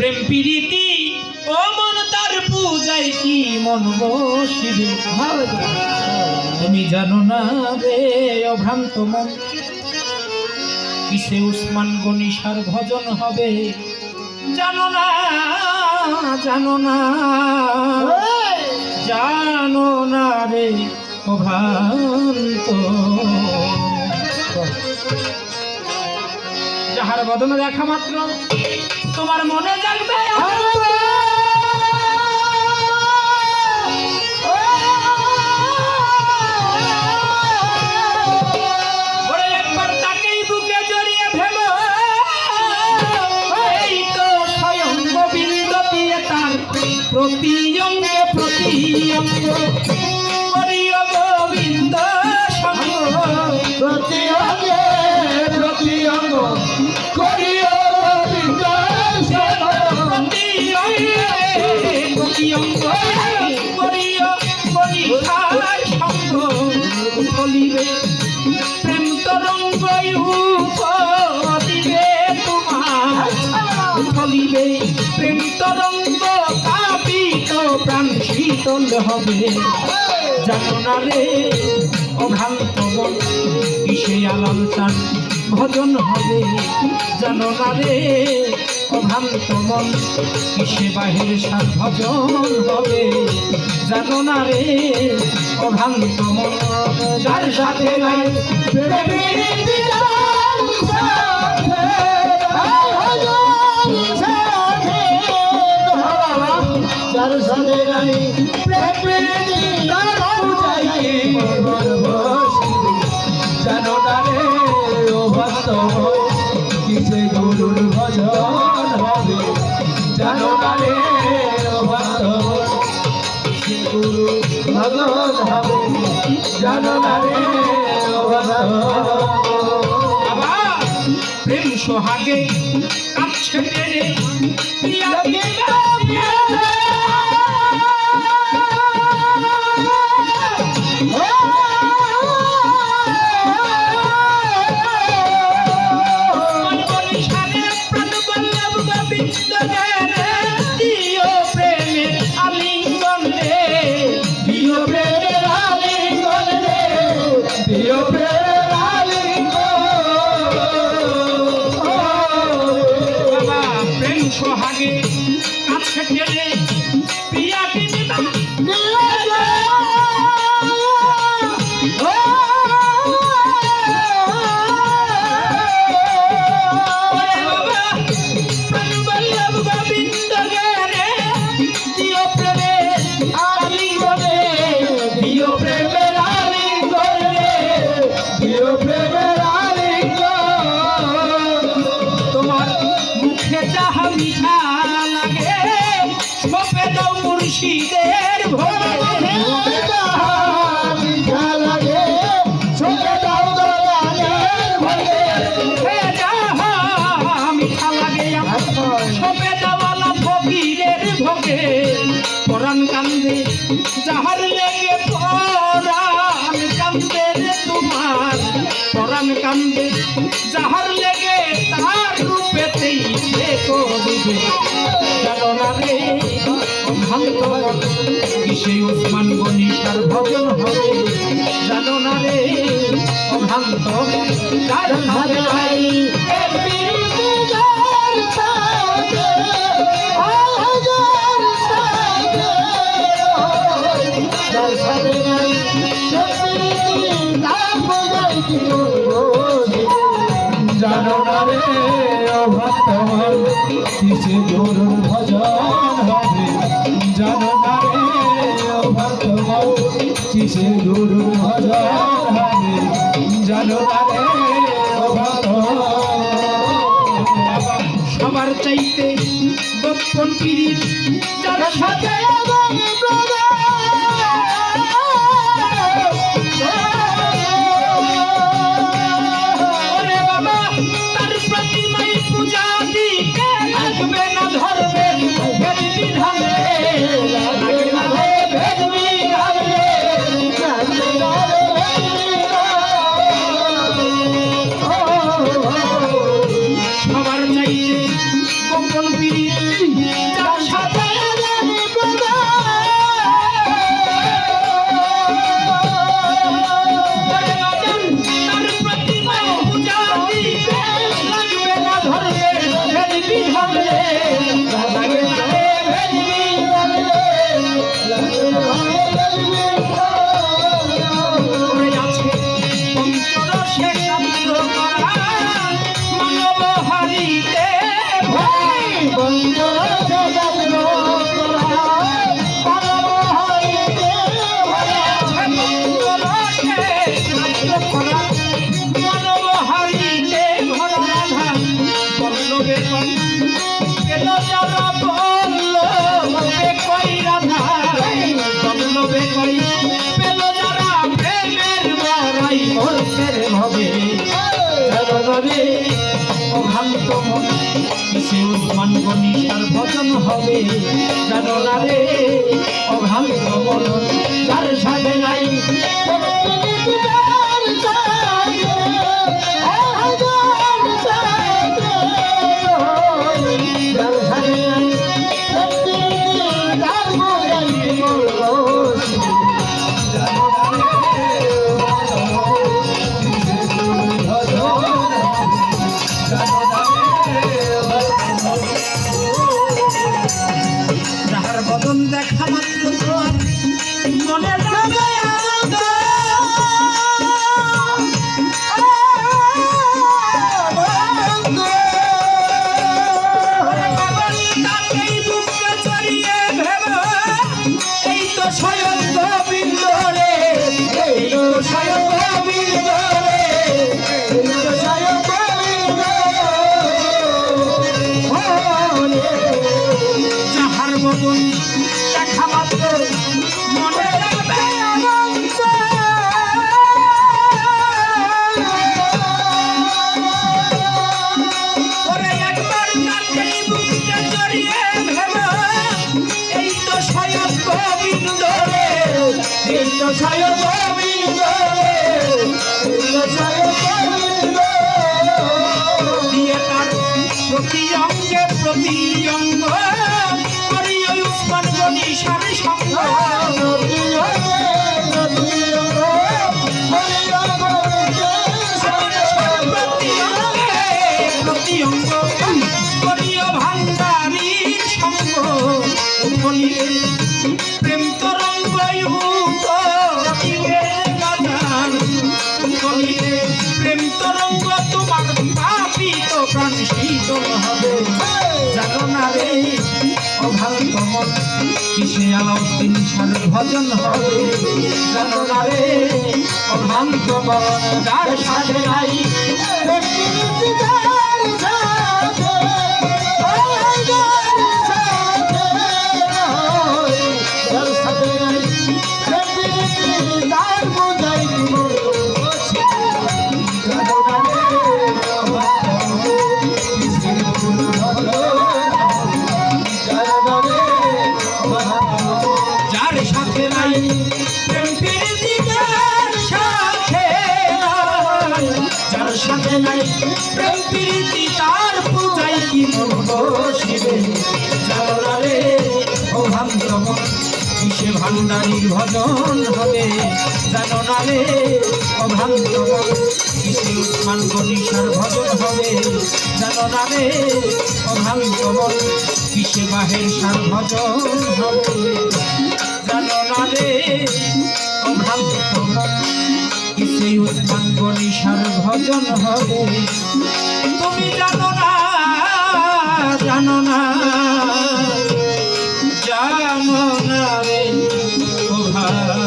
প্রেম প্রীতি ও মন তার পূজায় কি মন বসিবে তুমি জানো না রে অভ্রান্ত মন কিসে উসমান গনি সার ভজন হবে জানো না জানো না জানো না রে অভ্রান্ত যাহার বদন দেখা মাত্র তোমার মনে জাগবে একবার তাকেই বুকে জড়িয়ে ফেল এই তো স্বয়ং গোবিন্দ দিয়ে তার প্রতি অঙ্গে প্রতি অঙ্গ করিও গোবিন্দ সঙ্গ প্রতি অঙ্গে প্রতি অঙ্গ করিও গোবিন্দ সঙ্গ প্রতি অঙ্গে প্রতি অঙ্গ করিও বলিহার সঙ্গ ফলিবে প্রেম তরঙ্গ দিবে তোমার ফলিবে প্রেম তরঙ্গ কাঁপিত প্রাণ শীতল হবে জানো না রে অভ্রান্ত মন কিসে আলাল চান ভজন হবে জানো না রে অভ্রান্ত মন কিসে বাহির সার ভজন হবে জানো না রে অভ্রান্ত মন যার সাথে নাই যার সাথে নাই জানো না রে অভ্রান্ত কিসে গুরুর ভজন হবে জানো না রে অভ্রান্ত কিসে গুরু ভজন হবে জানো না রে প্রেম সোহাগে কাছে রে সোহাগে কাছে ঠেলে প্রিয়াকে গোবিন্দ জ্ঞানে দিও প্রেমের আলিঙ্গনে দিও প্রেমের আলিঙ্গনে দিও প্রেমের আলিঙ্গন তোমার মুখে যাহা মিঠা লাগে সপে দাও মুর্শিদের ভোগে মিঠা লাগে সপে দাও দয়ালের ভোগে যাহা মিঠা লাগে সপে দাওয়ালা ফকিরের ভোগে পরাণ কান্দে যাহার লেগে পরাণ কান্দে রে তোমার পরাণ কান্দে যাহার লেগে তার রূপেতেই করিবে জানো না রে অভ্রান্ত কিসে উসমান গনি সার ভজন হবে জানো না রে অভ্রান্ত যার সাথে নাই জানো না রে অভ্রান্ত মন কিসে গুরুর ভজন হবে জানো না রে অভ্রান্ত মন কিসে গুরুর ভজন হবে জানো না রে অভ্রান্ত সবার চাইতে গোপন পীড়িত যার সাথে অভ্রান্ত মন কিসে উসমান গনিশার ভজন হবে জানো না রে অভ্রান্ত মন যার সাথে নাই দেখা মাত্র তোমার মনে লাগে এই তো স্বয়ং গোবিন্দ রে এই তো স্বয়ং গোবিন্দ রে এই তো স্বয়ং গোবিন্দ যাহার মতন দেখা মাত্র মনে লাগবে অনন্ত ওরে একবার তাকে বুকে জড়িয়ে ভেবে এই তো স্বয়ং গোবিন্দ রে এই তো স্বয়ং গোবিন্দ রে এই তো স্বয়ং গোবিন্দ দিয়ে তার প্রতি অঙ্গে প্রতি অঙ্গ উসমান গনিশার সঙ্গ প্রতি অঙ্গ করিও ভান্ডারীর সঙ্গ বলিলে প্রেম তরঙ্গ বলিলে প্রেম তরঙ্গ তোমার পাপিত প্রাণ শীতল হবে জানো না রে অভ্রান্ত মন কিসে আলাউদ্দিন শাহর ভজন হবে জানো না রে অভ্রান্ত মন যার সাথে নাই সাথে নাই প্রেম প্রীতি তার পূজাই কি মন বসিবে জানো না রে অভ্রান্ত মন কিসে ভান্ডারীর ভজন হবে জানো না রে অভ্রান্ত মন কিসে উসমান গনিশার ভজন হবে জানো না রে অভ্রান্ত মন কিসে বাহের সার ভজন হবে জানো না রে অভ্রান্ত মন কিসে উসমান গনিশার ভজন হবে তুমি জানো না জানো না জানো না রে ও ভাই